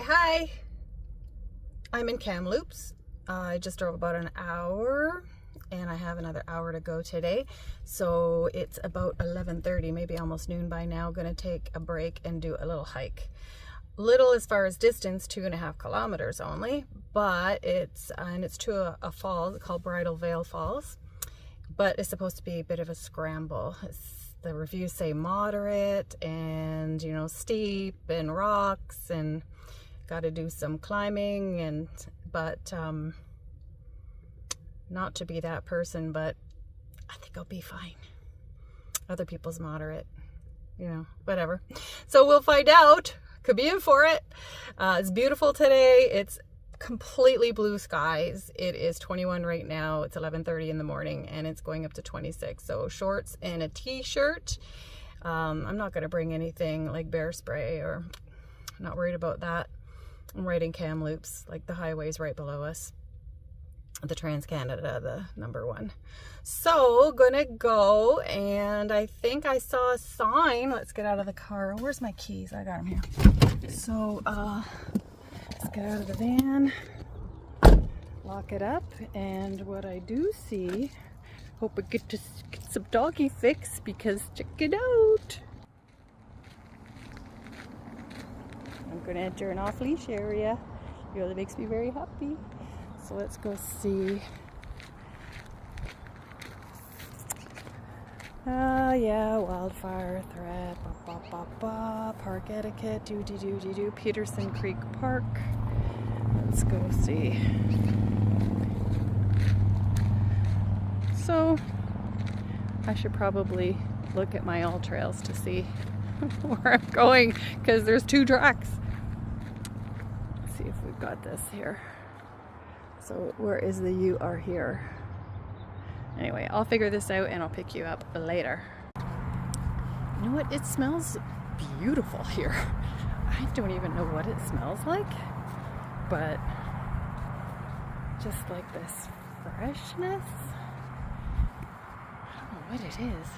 Hi. I'm in Kamloops. I just drove about an hour and I have another hour to go today. So it's about 11:30, maybe almost noon by now. Gonna take a break and do a little hike. Little as far as distance, 2.5 kilometers only, but it's to a falls called Bridal Veil Falls, but it's supposed to be a bit of a scramble. The reviews say moderate and, you know, steep and rocks and got to do some climbing but not to be that person, but I think I'll be fine. Other people's moderate, you know, whatever. So we'll find out. Could be in for it. It's beautiful today. It's completely blue skies. It is 21 right now. It's 11:30 in the morning and it's going up to 26. So shorts and a t-shirt. I'm not going to bring anything like bear spray, or I'm not worried about that. I'm right in Kamloops, like the highway's right below us. The Trans-Canada, the #1. So gonna go, and I think I saw a sign. Let's get out of the car. Where's my keys? I got them here. So let's get out of the van, lock it up, and what I do see, hope I get to get some doggy fix, because check it out. I'm gonna enter an off-leash area. It really makes me very happy. So let's go see. Yeah, wildfire threat, park etiquette, do, Peterson Creek Park. Let's go see. So I should probably look at my all trails to see where I'm going, because there's 2 tracks. Let's see if we've got this here. So where is the "you are here"? Anyway, I'll figure this out and I'll pick you up later. You know what? It smells beautiful here. I don't even know what it smells like, but just like this freshness. I don't know what it is.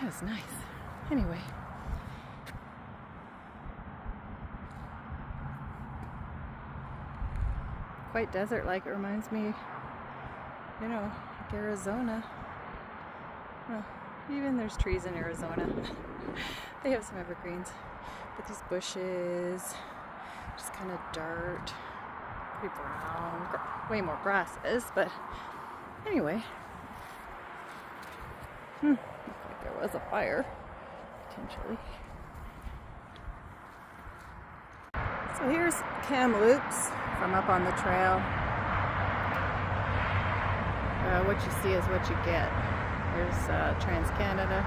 That is nice. Anyway. Quite desert-like. It reminds me, you know, like Arizona. Well, even there's trees in Arizona. They have some evergreens, but these bushes, just kind of dirt, pretty brown, way more grasses, but anyway. Looked like there was a fire, potentially. So here's Kamloops from up on the trail. What you see is what you get. There's Trans-Canada,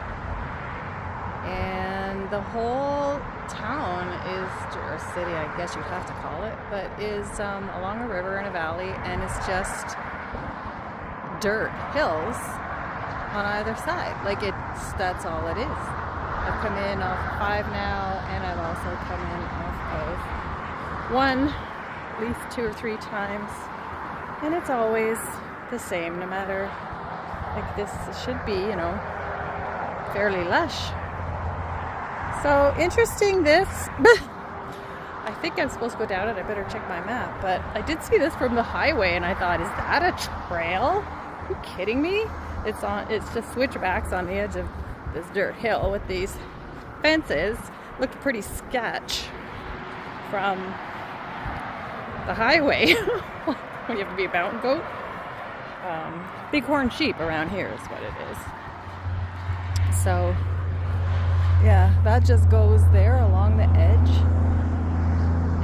and the whole town is, or city I guess you'd have to call it, but is along a river in a valley, and it's just dirt hills on either side. Like, that's all it is. I've come in off 5 now, and I've also come in off of 1 at least 2 or 3 times, and it's always the same, no matter, like, this should be, you know, fairly lush. So interesting, this. I think I'm supposed to go down it. I better check my map, but I did see this from the highway and I thought, is that a trail? Are you kidding me? It's just switchbacks on the edge of this dirt hill with these fences. Looked pretty sketch from the highway. When you have to be a mountain goat. Bighorn sheep around here is what it is. So yeah, that just goes there along the edge,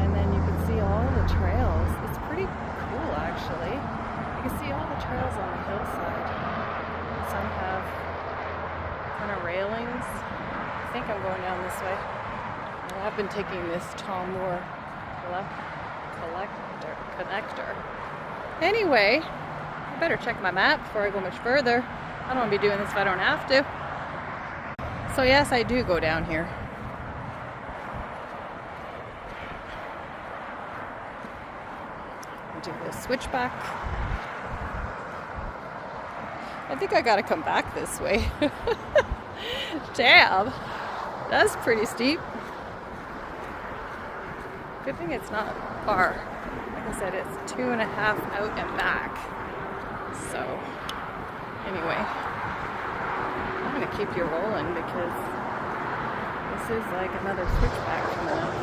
and then you can see all the trails. It's pretty cool, actually. You can see all the trails on the hillside. Some have kind of railings. I think I'm going down this way. I've been taking this Tom Moore connector. Anyway, I better check my map before I go much further. I don't want to be doing this if I don't have to. So yes, I do go down here. Do this switchback. I think I gotta come back this way. Damn, that's pretty steep. Good thing it's not far. Like I said, it's 2.5 out and back. So, anyway, I'm gonna keep you rolling because this is like another switchback coming up.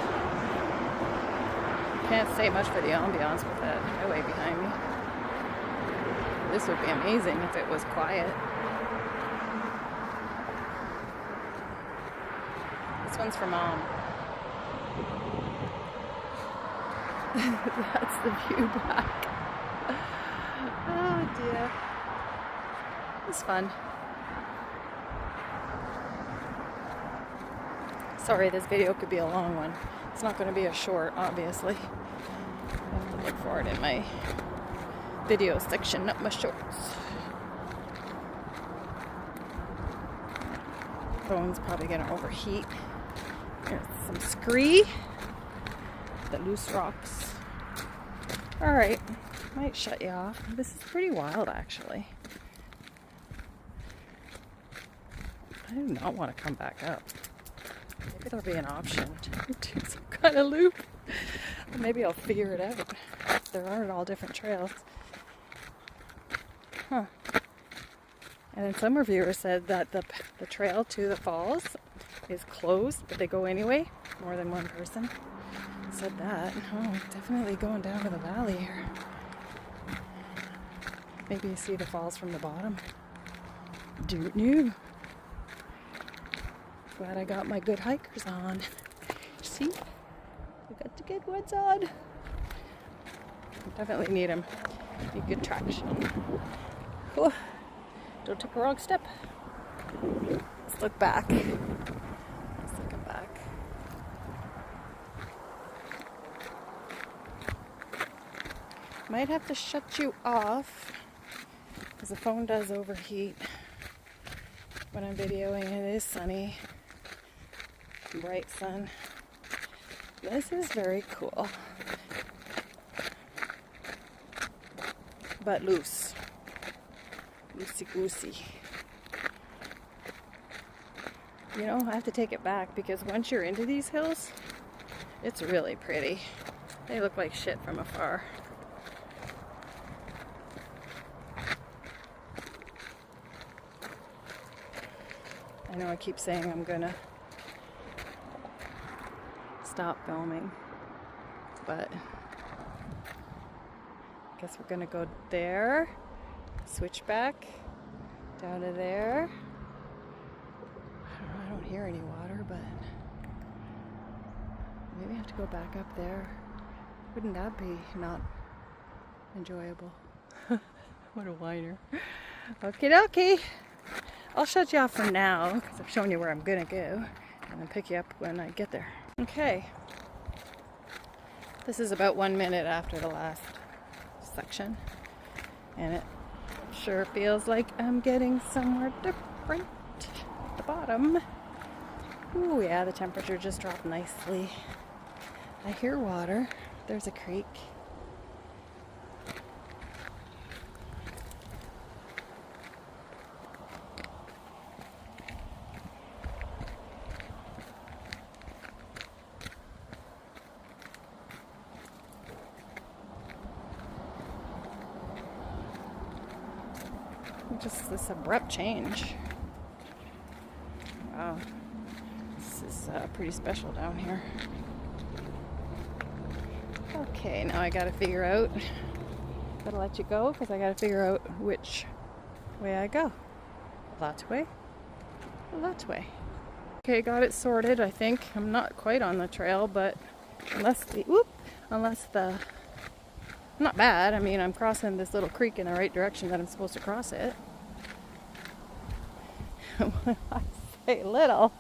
Can't say much for the ambiance with that highway behind me. This would be amazing if it was quiet. This one's for Mom. That's the view back. Oh dear. It was fun. Sorry, this video could be a long one. It's not going to be a short, obviously. I have to look for it in my video section, not my shorts. Phone's probably going to overheat. Here's some scree. The loose rocks. Alright, might shut you off. This is pretty wild, actually. I do not want to come back up. Maybe there'll be an option to do some kind of loop. Or maybe I'll figure it out. There are all different trails. Huh. And then some reviewers said that the trail to the falls is closed, but they go anyway. More than one person said that. Oh, definitely going down to the valley here. Maybe you see the falls from the bottom. Don't know. Glad I got my good hikers on. See? I got the good ones on. Definitely need them. Need good traction. Whew. Don't take a wrong step. Let's look back. Let's look back. Might have to shut you off because the phone does overheat when I'm videoing. It is sunny. Bright sun. This is very cool. But loose. Loosey goosey. You know, I have to take it back because once you're into these hills, it's really pretty. They look like shit from afar. I know I keep saying I'm gonna stop filming, but I guess we're gonna go there, switch back down to there. I don't hear any water, but maybe I have to go back up there. Wouldn't that be not enjoyable? What a whiner. Okie dokie. I'll shut you off for now because I've shown you where I'm gonna go and then pick you up when I get there. Okay. This is about 1 minute after the last section, and it sure feels like I'm getting somewhere different at the bottom. Ooh, yeah, the temperature just dropped nicely. I hear water. There's a creek. Just this abrupt change. Wow, this is pretty special down here. Okay, now I gotta figure out, gotta let you go because I gotta figure out which way I go. That way, that way. Okay, got it sorted, I think. I'm not quite on the trail, but unless not bad. I mean, I'm crossing this little creek in the right direction that I'm supposed to cross it. When I say little.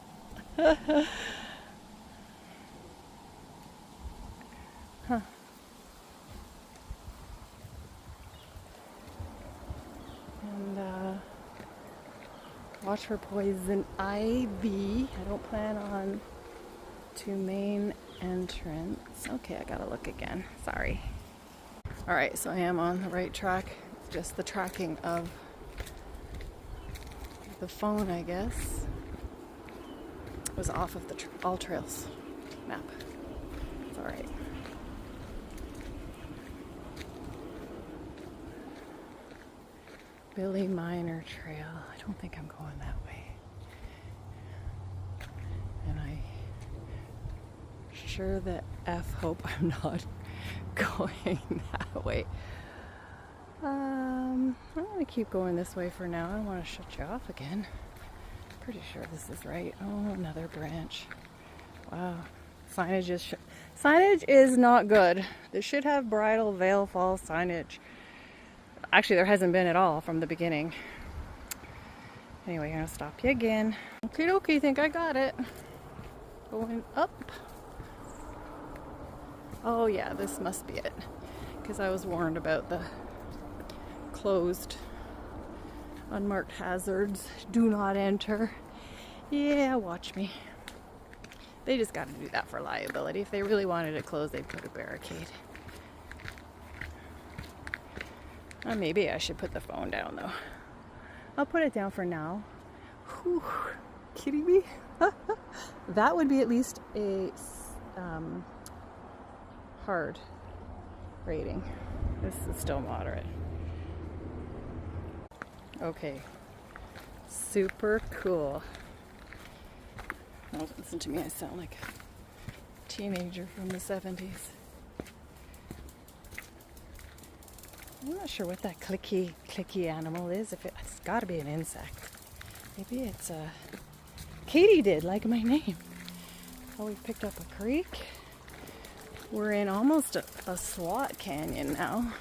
Huh. And watch for poison ivy. I don't plan on to main entrance. Okay, I gotta look again. Sorry. Alright, so I am on the right track. It's just the tracking of the phone, I guess, was off of the All Trails map. It's alright. Billy Miner Trail. I don't think I'm going that way. And I sure the F hope I'm not going that way. I'm gonna keep going this way for now. I don't want to shut you off again. Pretty sure this is right. Oh, another branch. Wow. Signage is not good. They should have Bridal Veil Falls signage. Actually, there hasn't been at all from the beginning. Anyway, I'm gonna stop you again. Okie dokie, think I got it. Going up. Oh yeah, this must be it. Because I was warned about the closed, unmarked hazards. Do not enter. Yeah, watch me. They just got to do that for liability. If they really wanted it closed, they'd put a barricade. Maybe I should put the phone down though. I'll put it down for now. Whew. Kidding me? That would be at least a hard rating. This is still moderate. Okay. Super cool. Don't listen to me, I sound like a teenager from the 70s. I'm not sure what that clicky animal is. It's got to be an insect. Maybe it's a katydid, like my name. Oh, we've picked up a creek. We're in almost a slot canyon now.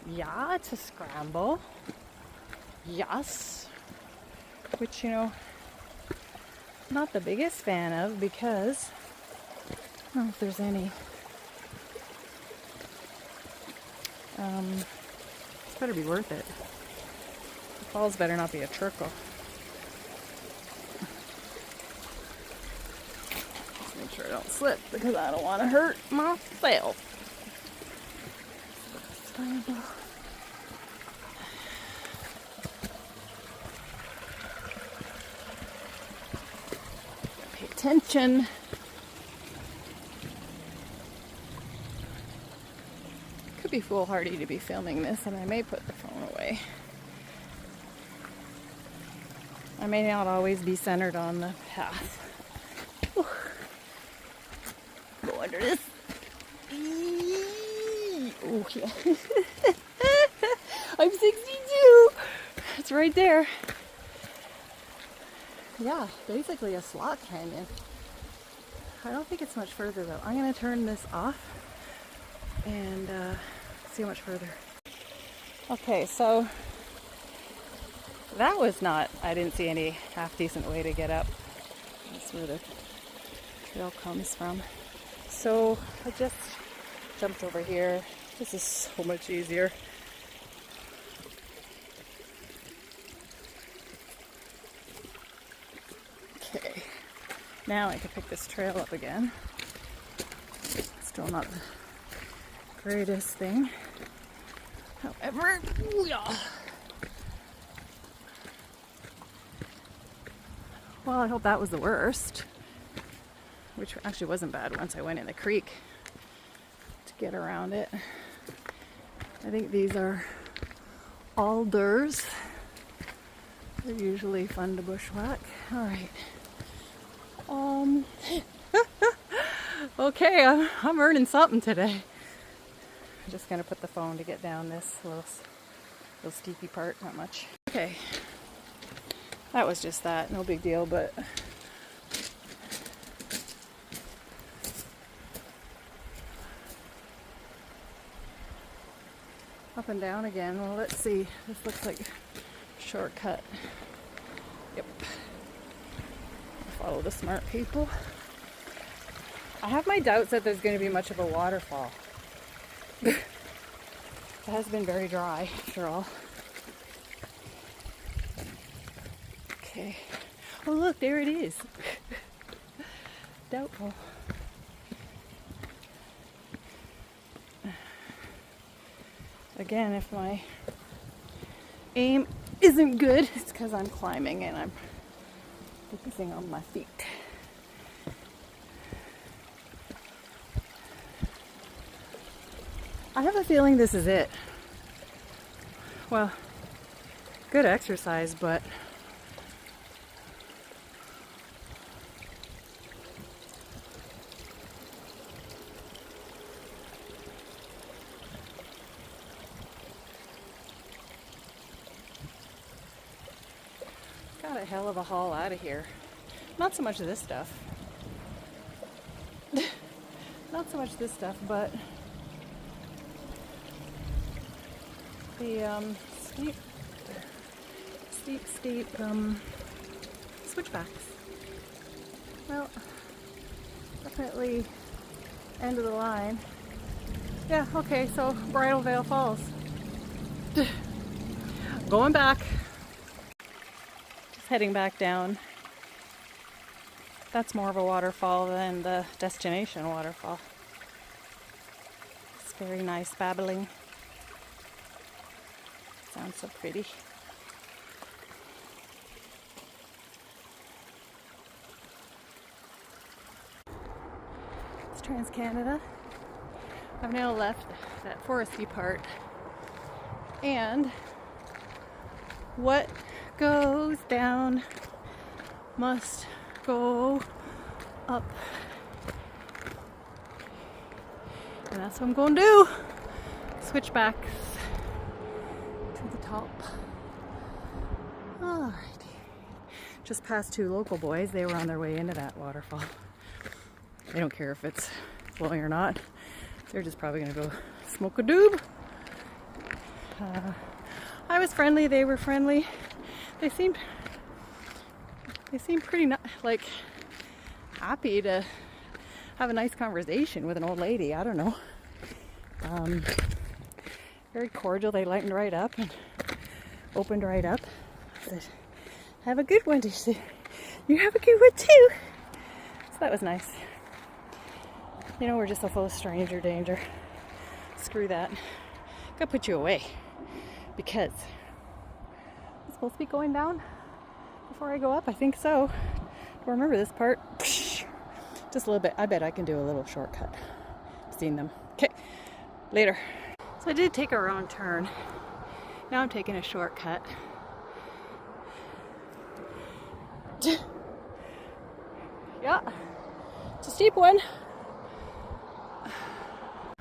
Yeah, it's a scramble. Yes. Which, you know, not the biggest fan of because I don't know if there's any. It's better be worth it. The falls better not be a trickle. Just make sure I don't slip because I don't want to hurt myself. Pay attention. Be foolhardy to be filming this, and I may put the phone away. I may not always be centered on the path. Whew. Go under this. Oh yeah. I'm 62. It's right there. Yeah, basically a slot canyon. I don't think it's much further though. I'm gonna turn this off and see much further. Okay, so that was not, I didn't see any half decent way to get up. That's where the trail comes from. So I just jumped over here. This is so much easier. Okay, now I can pick this trail up again. Still not the greatest thing. However, yeah. Well, I hope that was the worst. Which actually wasn't bad once I went in the creek to get around it. I think these are alders. They're usually fun to bushwhack. Alright. Okay, I'm earning something today. I'm just gonna put the phone to get down this little steepy part, not much. Okay, that was just that, no big deal, but up and down again. Well, let's see. This looks like a shortcut. Yep. Follow the smart people. I have my doubts that there's going to be much of a waterfall. It has been very dry, after all. Okay. Oh, look, there it is. Doubtful. Again, if my aim isn't good, it's because I'm climbing and I'm focusing on my feet. I have a feeling this is it. well, good exercise, but got a hell of a haul out of here. Not so much of this stuff. Not so much this stuff, but the steep switchbacks. Well, definitely end of the line. Yeah, okay, so Bridal Veil Falls. Going back. Just heading back down. That's more of a waterfall than the destination waterfall. It's very nice babbling. Sounds so pretty. It's Trans-Canada. I've now left that foresty part. And what goes down must go up. And that's what I'm going to do. Switchbacks to the top. Alrighty. Just past two local boys. They were on their way into that waterfall. They don't care if it's flowing or not. They're just probably going to go smoke a doob. I was friendly. They were friendly. They seemed pretty like happy to have a nice conversation with an old lady. I don't know. Very cordial. They lightened right up and opened right up. Said, "Have a good one." She said, "You have a good one too." So that was nice. You know, we're just a full of stranger danger. Screw that. Gotta put you away because I'm supposed to be going down before I go up. I think so. Don't remember this part. Just a little bit. I bet I can do a little shortcut. I've seen them. Okay, later. So I did take a wrong turn. Now I'm taking a shortcut. Yeah, it's a steep one.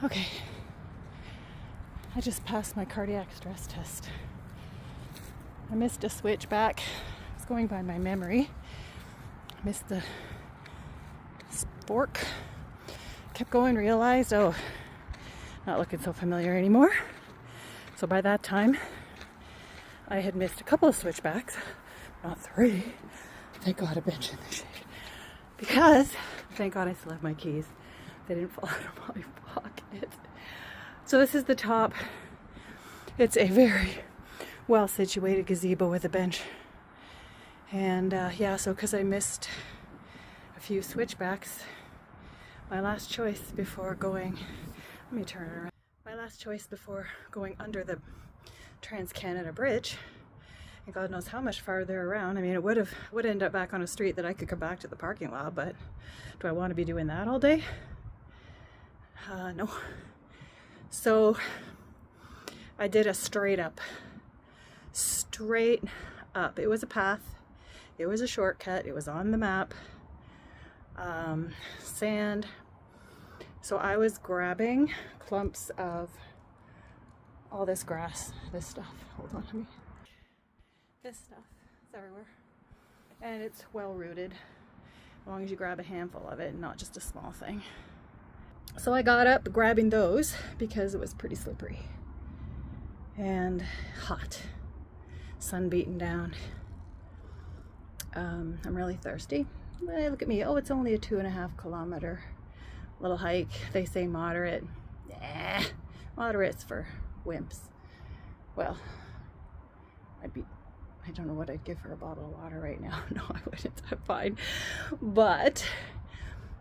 Okay, I just passed my cardiac stress test. I missed a switchback. It's going by my memory. I missed the spork. Kept going, realized, oh, not looking so familiar anymore. So by that time, I had missed a couple of switchbacks, not three. Thank God a bench in the shade. Because, thank God I still have my keys. They didn't fall out of my pocket. So this is the top. It's a very well situated gazebo with a bench. And yeah, so because I missed a few switchbacks, my last choice before going, let me turn it around. My last choice before going under the Trans-Canada Bridge, and God knows how much farther around. I mean, it would end up back on a street that I could come back to the parking lot, but do I want to be doing that all day? No. So I did a straight up. It was a path. It was a shortcut. It was on the map. Sand. So I was grabbing clumps of all this grass, this stuff. Hold on, this stuff is everywhere. And it's well rooted, as long as you grab a handful of it and not just a small thing. So I got up grabbing those because it was pretty slippery and hot, sun beating down. I'm really thirsty. Look at me. Oh, it's only a 2.5 kilometer little hike. They say moderate. Yeah, moderate's for wimps. Well, I don't know what I'd give for a bottle of water right now. No, I wouldn't. I'm fine. But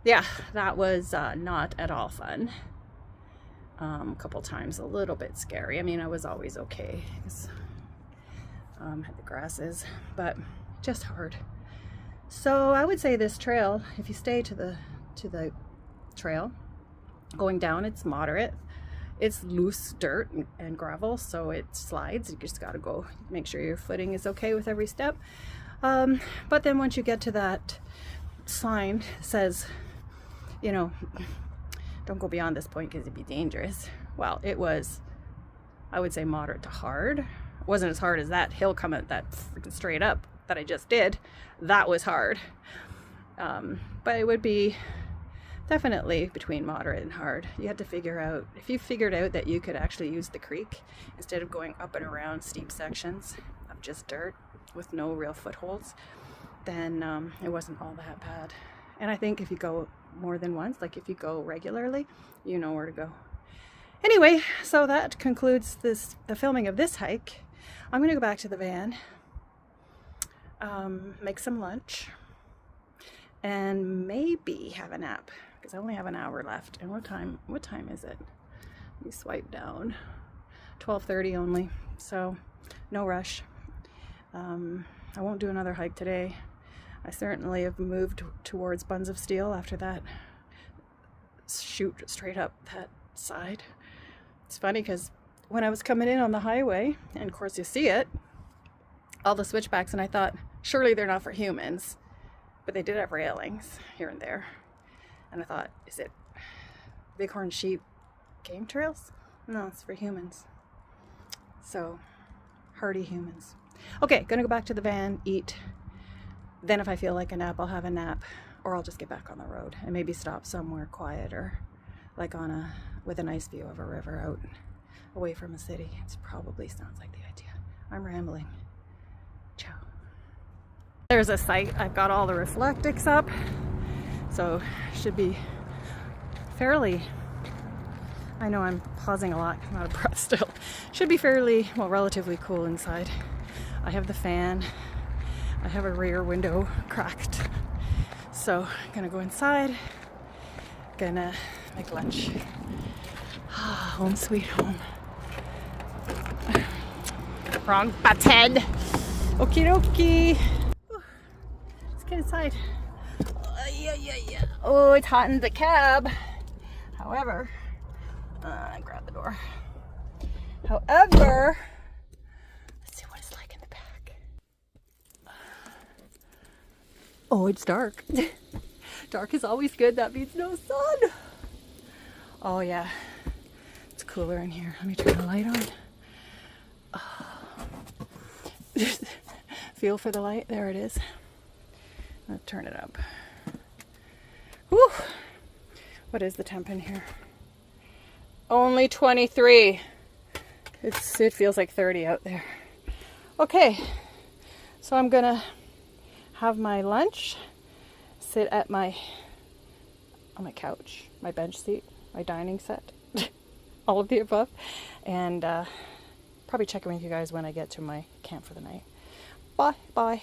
yeah, that was not at all fun. A couple times a little bit scary. I mean, I was always okay because had the grasses, but just hard. So I would say this trail, if you stay to the trail going down, it's moderate. It's loose dirt and gravel, so it slides. You just got to go make sure your footing is okay with every step. But then once you get to that sign, it says, you know, don't go beyond this point because it'd be dangerous. Well, it was, I would say, moderate to hard. It wasn't as hard as that hill coming that freaking straight up that I just did. That was hard. But it would be definitely between moderate and hard. You had to figure out, if you figured out that you could actually use the creek instead of going up and around steep sections of just dirt with no real footholds, then it wasn't all that bad. And I think if you go more than once, like if you go regularly, you know where to go. Anyway, so that concludes the filming of this hike. I'm gonna go back to the van, make some lunch, and maybe have a nap because I only have an hour left. And what time is it? Let me swipe down. 12:30 only, so no rush. I won't do another hike today. I certainly have moved towards Buns of Steel after that shoot straight up that side. It's funny because when I was coming in on the highway, and of course you see it, all the switchbacks, and I thought, surely they're not for humans. But they did have railings here and there. And I thought, is it bighorn sheep game trails? No, it's for humans. So, hardy humans. Okay, gonna go back to the van, eat. Then if I feel like a nap, I'll have a nap. Or I'll just get back on the road and maybe stop somewhere quieter. Like with a nice view of a river out away from a city. It probably sounds like the idea. I'm rambling. Ciao. There's a site. I've got all the reflectics up, so should be fairly, I know I'm pausing a lot, I'm out of breath still. Should be fairly, well, relatively cool inside. I have the fan. I have a rear window cracked. So I'm gonna go inside, gonna make lunch. Home sweet home. Wrong button. Okie dokie. Let's get inside. Yeah. Oh, it's hot in the cab. However, grab the door. However, let's see what it's like in the back. Oh, it's dark. Dark is always good. That means no sun. Oh yeah, it's cooler in here. Let me turn the light on. Oh. Feel for the light. There it is. Let's turn it up. Whew. What is the temp in here? Only 23. It feels like 30 out there. Okay, so I'm gonna have my lunch, sit at on my couch, my bench seat, my dining set, all of the above, and probably check in with you guys when I get to my camp for the night. Bye.